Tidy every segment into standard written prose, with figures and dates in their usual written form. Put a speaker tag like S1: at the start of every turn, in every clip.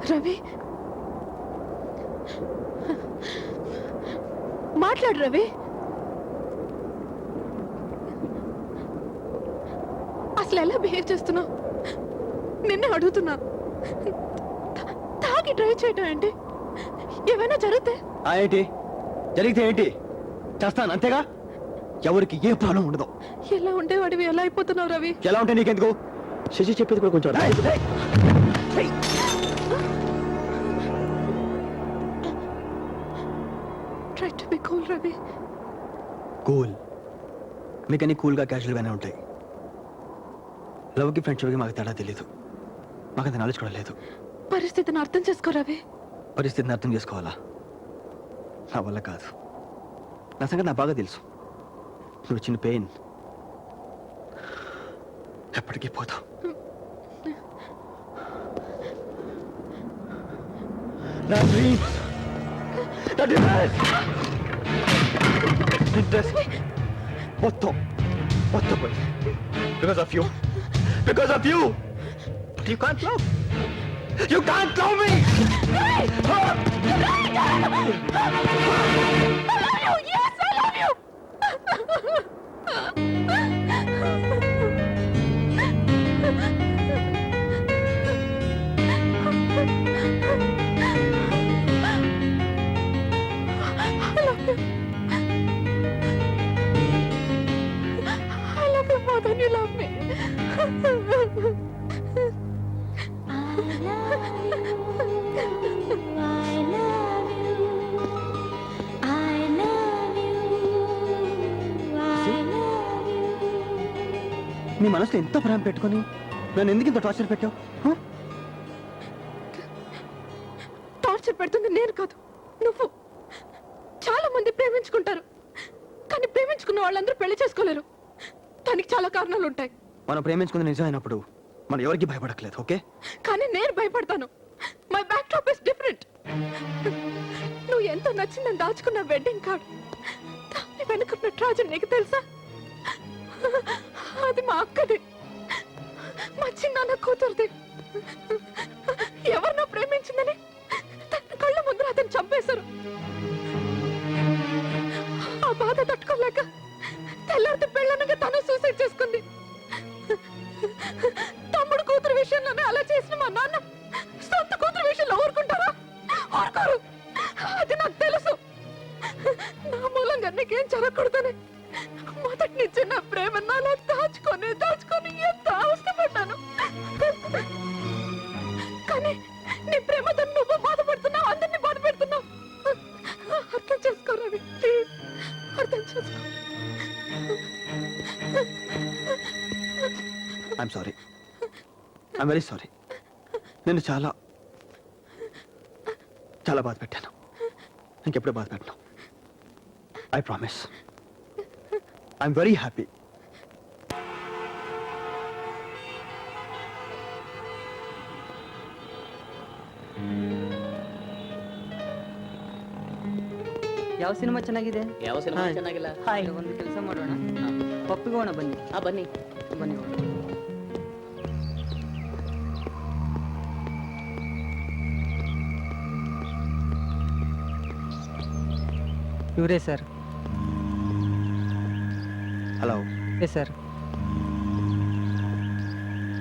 S1: రవి, మాట్లాడు రవి. అసలు ఎలా బిహేవ్ చేస్తున్నావు? నిన్నే అడుగుతున్నా. తాగి డ్రైవ్ చేయటం ఏంటి? ఏమైనా జరిగితే
S2: ఏంటి? జరిగితే ఏంటి? చేస్తాను అంతేగా. ఎవరికి ఏ ప్రాబ్లం ఉండదు.
S1: ఎలా ఉండేవాడివి ఎలా అయిపోతున్నావు రవి?
S2: ఎలా ఉంటే నీకెందుకు? శశి చెప్పేది కూడా కొంచెం
S1: try to be cool Ravi.
S2: Cool? మీకన్నీ కూల్గా క్యాజువల్గానే ఉంటాయి. లవ్కి ఫ్రెండ్షిప్కి మాకు తేడా తెలీదు. మాకు అంత నాలెడ్జ్ కూడా లేదు.
S1: పరిస్థితిని అర్థం చేసుకో రవి.
S2: పరిస్థితిని అర్థం చేసుకోవాలా? నా వల్ల కాదు. నా సంగతి నాకు బాగా తెలుసు. నువ్వు చిన్న పెయిన్ ఎప్పటికీ పోతావు. నా డ్రీమ్స్, నా డిజైర్స్, ఇంట్రెస్ట్ మొత్తం పోయి. Because of you. Because of you. But you can't love. You can't love me.
S1: I love you. Yes, I love you. I love you more than you love me.
S2: నీ మనసులో ఎంత ప్రేమ పెట్టుకొని నన్ను ఎందుకు ఇంత torture పెట్టావు?
S1: టార్చర్ పెడుతుంది నేను కాదు, నువ్వు. చాలా మంది ప్రేమించుకుంటారు, కానీ ప్రేమించుకున్న వాళ్ళందరూ పెళ్లి చేసుకోలేరు. దానికి చాలా కారణాలు ఉంటాయి.
S2: మనం ప్రేమించుకుంది నిజమైనప్పుడు మనం ఎవరికి భయపడట్లేదు, ఓకే?
S1: కానీ నేను భయపడతాను. My backdrop is different. నువ్వు ఎంతో నచ్చిందని దాచుకున్న వెడ్డింగ్ కార్డ్, దాన్ని వెనుకున్న ట్రాజెడీ నీకు తెలుసా? అది మా అక్కది, మా చిన్నాన్న కూతురుది. ఎవరినో ప్రేమించిందని తన కళ్ళ ముందర అతను చంపేశారు. ఆ బాధ తట్టుకోలేక తెల్లారితే పెళ్ళనగా తను సూసైడ్ చేసుకుంది. తమ్ముడు కూతురు విషయంలోనే అలా చేసిన మా నాన్న సొంత కూతురు విషయంలో ఊరుకుంటారా? ఊరుకోరు. అది నాకు తెలుసు. నా మూలంగా నీకేం జరగకూడదని మొదటి నుంచి నా ప్రేమ నాలో దాచుకొని ఎంత అవస్థపడ్డాను. కానీ నీ ప్రేమతో నువ్వు బాధపడుతున్నావు, అందరినీ బాధ పెడుతున్నావు. అర్థం చేసుకోరా, ప్లీజ్ అర్థం చేసుకో.
S2: I'm sorry. I'm very sorry. నేను చాలా చాలా బాధ పెట్టాను. ఇంకెప్పుడే బాధ పెట్టను. I promise. I'm very happy.
S3: ಯಾವ ಸಿನಿಮಾ ಚೆನ್ನಾಗಿದೆ?
S4: ಯಾವ ಸಿನಿಮಾ ಚೆನ್ನಾಗಿಲ್ಲ?
S3: ಹಾಯ್, ಒಂದು ಕೆಲಸ ಮಾಡೋಣ, ಪಪ್ಪಿಗೆ ಹೋಗೋಣ ಬನ್ನಿ.
S4: ಬನ್ನಿ
S3: ಬನ್ನಿ. ಇವರೇ sir.
S2: Hello.
S3: A sir?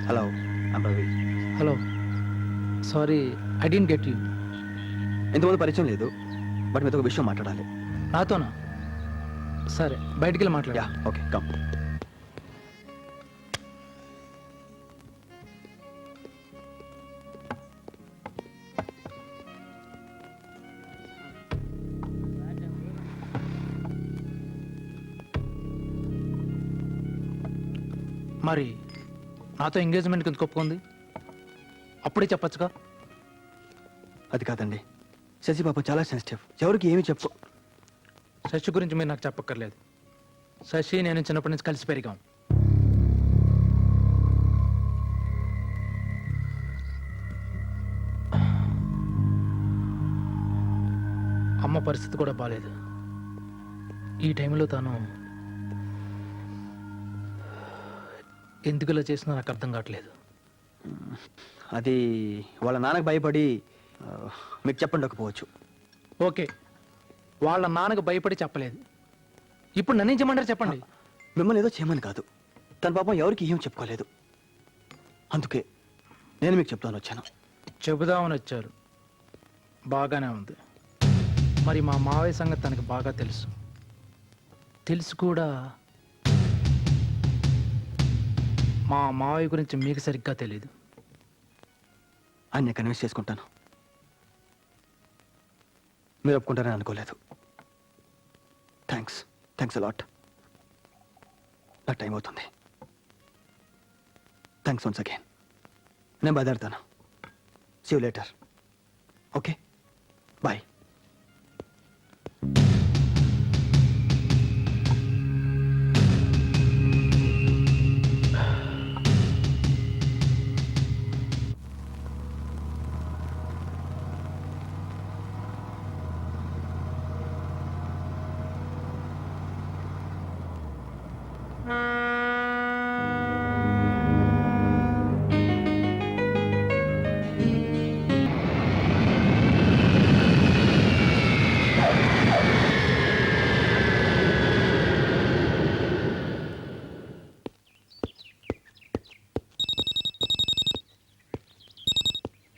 S2: Hello, I'm Ravi.
S5: Hello, sorry I don't get you.
S2: ఇంతమంది పరిచయం లేదు, బట్ మీతో ఒక విషయం మాట్లాడాలి.
S5: నాతోనా? సరే, బయటికి వెళ్ళి మాట్లాడా.
S2: Yeah, okay, come.
S5: మరి నాతో ఎంగేజ్మెంట్కి ఎందుకు ఒప్పుకుంది? అప్పుడే చెప్పొచ్చుగా.
S2: అది కాదండి, శశి పాప చాలా సెన్సిటివ్, ఎవరికి ఏమీ చెప్పు.
S5: శశి గురించి మీరు నాకు చెప్పక్కర్లేదు. శశి నేను చిన్నప్పటి నుంచి కలిసి పెరిగాం. అమ్మ పరిస్థితి కూడా బాలేదు. ఈ టైంలో తను ఎందుకు ఇలా చేసినా నాకు అర్థం కావట్లేదు.
S2: అది వాళ్ళ నాన్నకు భయపడి మీకు చెప్పండకపోవచ్చు.
S5: ఓకే, వాళ్ళ నాన్నకు భయపడి చెప్పలేదు. ఇప్పుడు నన్నేం చేయమంటారు చెప్పండి.
S2: మిమ్మల్ని ఏదో చేయమని కాదు, తన పాపం ఎవరికి ఏం చెప్పుకోలేదు, అందుకే నేను మీకు చెప్తాను వచ్చాను.
S5: చెబుదామని వచ్చారు, బాగానే ఉంది. మరి మా మావయ్య సంగతి తనకు బాగా తెలుసు. తెలుసు కూడా మా మావయ్య గురించి మీకు సరిగ్గా తెలీదు.
S2: ఆయన కన్విన్స్ చేసుకుంటాను. మీరు ఒప్పుకుంటారని అనుకోలేదు. Thanks a lot. నాకు టైం అవుతుంది. Thanks once again. నేను బయలుదేరుతాను. See you later. Okay, bye.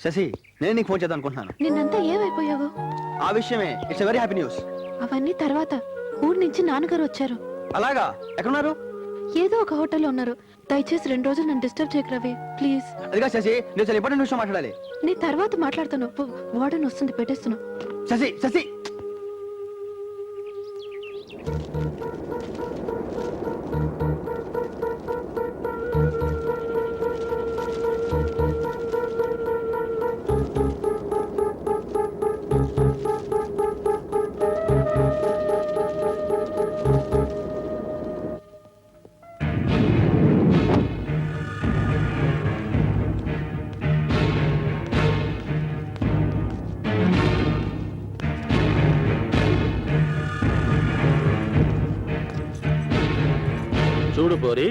S2: Shashi, నేను నీకు ఫోన్ చేద్దాం అనుకుంటున్నాను.
S1: నిన్నంతా ఏమైపోయావు?
S2: ఆ విషయమే. It's very happy news.
S1: అవన్నీ తర్వాత. ఊరు నుంచి నాన్నగారు వచ్చారు.
S2: అలాగా? ఎక్కడున్నారు?
S1: ఏదో ఒక హోటల్లో ఉన్నారు. దయచేసి 2 రోజులు నన్ను డిస్టర్బ్ చేయకు రవి, ప్లీజ్.
S2: అదిగా శశి, నేను చాలా ఇంపార్టెంట్ విషయం మాట్లాడాలి.
S1: నీ తర్వాత మాట్లాడతాను. వార్డెన్ వస్తుంది, పెట్టేస్తున్నా.
S2: శశి శశి
S4: చూడు పోరి,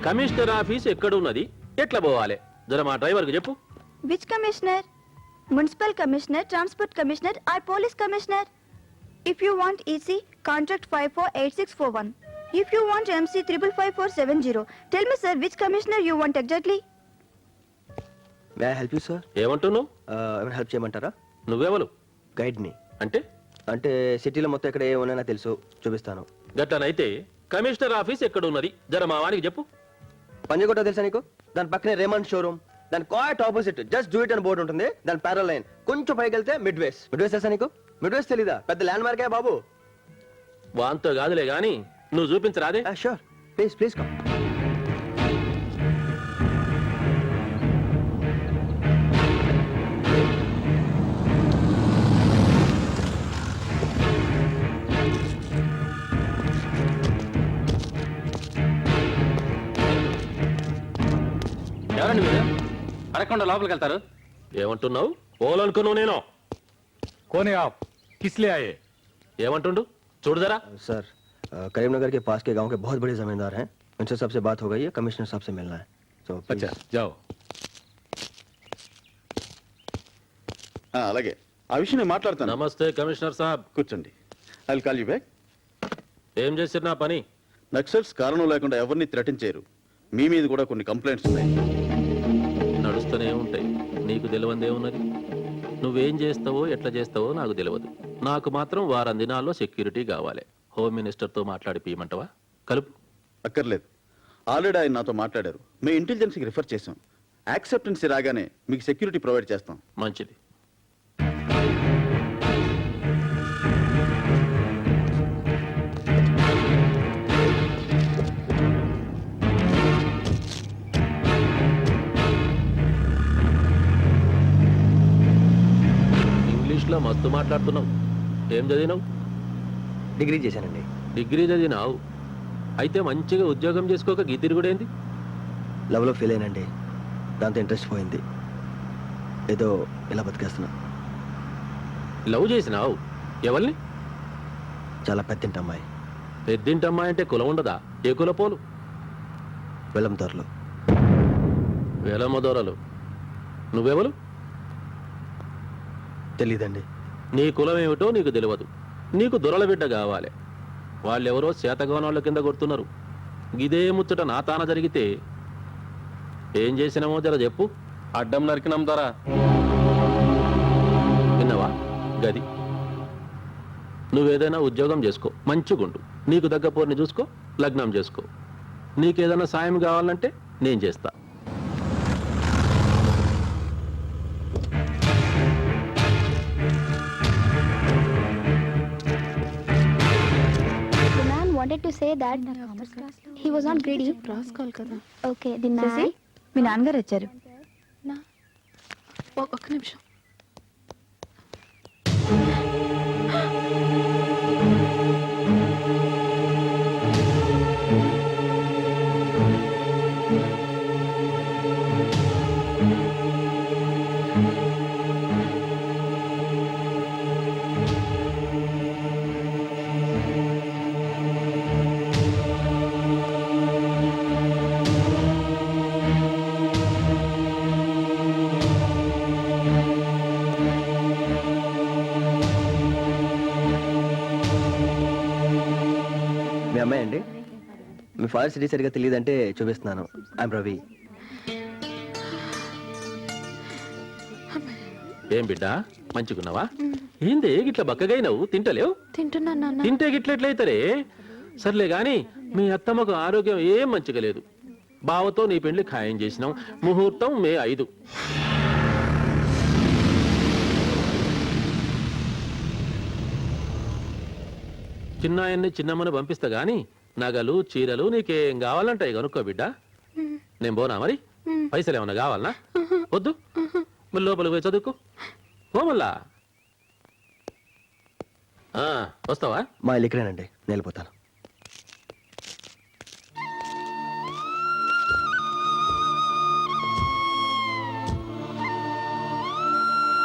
S4: కమిషనర్ ఆఫీస్ ఎక్కడున్నది, ఎట్లా పోవాలి, జర మా డ్రైవర్కి చెప్పు.
S6: Which commissioner? Municipal commissioner, transport commissioner or police commissioner? If you want EC, contact 548641. If you want MC 555470. Tell me sir, which commissioner you want exactly?
S2: May I help you sir?
S4: ఏమంటున్నావు?
S2: ఏమైనా help చేయమంటారా?
S4: నువ్వెవరు?
S2: గైడ్ని.
S4: అంటే
S2: అంటే సిటీలో మొత్తం ఎక్కడ ఏమున్నా తెలుసు, చూపిస్తాను.
S4: గట్లనైతే కమిషనర్ ఆఫీస్ ఎక్కడున్నది, జర మా వానికి చెప్పు.
S2: పంజగుట్ట తెలుసా నీకు? దాని పక్కనే రేమండ్ షోరూమ్, దాని quiet opposite just do it అని బోర్డు ఉంటుంది. దాని ప్యారల్ లైన్ కొంచెం పైకి వెళ్తే మిడ్ వేస్. మిడ్ వేస్ తెలుసా నీకు? మిడ్ వేస్ తెలీదా? పెద్ద ల్యాండ్ మార్కే బాబు.
S4: వాంతో కాదులే గాని నువ్వు చూపించరాదే.
S2: Sure, please please come.
S4: ఎవరండి మీరు? అరకుండా లోపలికి వెళ్తారు. ఏమంటున్నావు? పోలనుకున్నావు నేను.
S7: कौन है आप? किस लिए आए?
S4: ఏమంటుండు చూడు జరా.
S2: सर, करीमनगर के पास के गांव के बहुत बड़े जमींदार हैं, उनसे सबसे बात हो गई है, कमिश्नर साहब से मिलना है. तो
S7: अच्छा जाओ. అలాగే ఆ విషయం నేను మాట్లాడతాను.
S4: నమస్తే కమిషనర్ సాబ్.
S7: కూర్చోండి. I will call you back.
S4: ఏం చేశారు నా పని?
S7: నక్సల్స్ కారణం లేకుండా ఎవరిని థ్రెటన్ చేయరు. మీ మీద కూడా కొన్ని కంప్లైంట్స్ ఉన్నాయి.
S4: నడుస్తూనే ఉంటాయి, నీకు తెలియందే ఉన్నది. నువ్వేం చేస్తావో ఎట్లా చేస్తావో నాకు తెలియదు. నాకు మాత్రం వారం దినాల్లో సెక్యూరిటీ కావాలి. హోమ్ మినిస్టర్తో మాట్లాడి పీయమంటవా? కలుపు.
S7: అక్కర్లేదు, ఆల్రెడీ ఆయన నాతో మాట్లాడారు. మీ ఇంటెలిజెన్స్కి రిఫర్ చేసాం. యాక్సెప్టెన్సీ రాగానే మీకు సెక్యూరిటీ ప్రొవైడ్ చేస్తాం.
S4: మంచిది. మస్తు మాట్లాడుతున్నావు. ఏం చదివినావు?
S2: డిగ్రీ చేశానండి.
S4: డిగ్రీ చదివినావు. అయితే మంచిగా ఉద్యోగం చేసుకోక గీతిరి కూడా ఏంది?
S2: లవ్లో ఫెయిల్ అయినండి. దాంతో ఇంట్రెస్ట్ పోయింది. ఏదో ఇలా బతికేస్తున్నా.
S4: లవ్ చేసినావు? ఎవరిని?
S2: చాలా పెద్దింటి అమ్మాయి.
S4: పెద్దింటి అమ్మాయి అంటే కులం ఉండదా? ఏ కులపోలు?
S2: వెలంతోరలో.
S4: వేలమ్మదోరలు. నువ్వెవరు?
S2: తెలీదండి.
S4: నీ కులం ఏమిటో నీకు తెలియదు. నీకు దొరల బిడ్డ కావాలి. వాళ్ళెవరో శాతగోనాళ్ళ కింద కొడుతున్నారు. గిదే ముచ్చట నా తాన జరిగితే ఏం చేసినామో జర చెప్పు.
S8: అడ్డం నరికినాం దొరా.
S4: విన్నావా? గది. నువ్వేదైనా ఉద్యోగం చేసుకో, మంచిగుండు. నీకు దగ్గ పోర్ని చూసుకో, లగ్నం చేసుకో. నీకేదైనా సాయం కావాలంటే నేను చేస్తా.
S9: The man wanted to say that he was not greedy.
S1: రాసుకోవాలి కదా.
S9: Okay, the
S6: Shashi,
S9: man.
S6: మీ నాన్నగారు వచ్చారు.
S1: ఒక్క నిమిషం.
S2: మీ అమ్మాయి అండి? మీ ఫాదర్ సిటీ సరిగా తెలియదంటే చూపిస్తున్నాను. ఐఎమ్ రవి.
S4: ఏం బిడ్డ, మంచిగున్నావా? ఏందే గిట్ల బక్కగైనవు? తింటలేవు?
S1: తింటున్నాను నాన్న.
S4: తింటే గిట్లెట్లయితరే? సర్లే గాని మీ అత్తమ్మకు ఆరోగ్యం ఏం మంచిగా లేదు. బావతో నీ పెండ్లి ఖాయం చేసినాం. ముహూర్తం మే 5. చిన్నాయన్ని చిన్నమ్మని పంపిస్తా గాని నగలు చీరలు నీకేం కావాలంటాయి కనుక్కో బిడ్డ. నేను పోనా మరి? పైసలు ఏమన్నా కావాలనా? వద్దు, మరి లోపలికి పోయి చదువుకో. పో మళ్ళా. వస్తావా?
S2: మా ఇల్లు ఇక్కడేనండి. నేను వెళ్ళిపోతాను.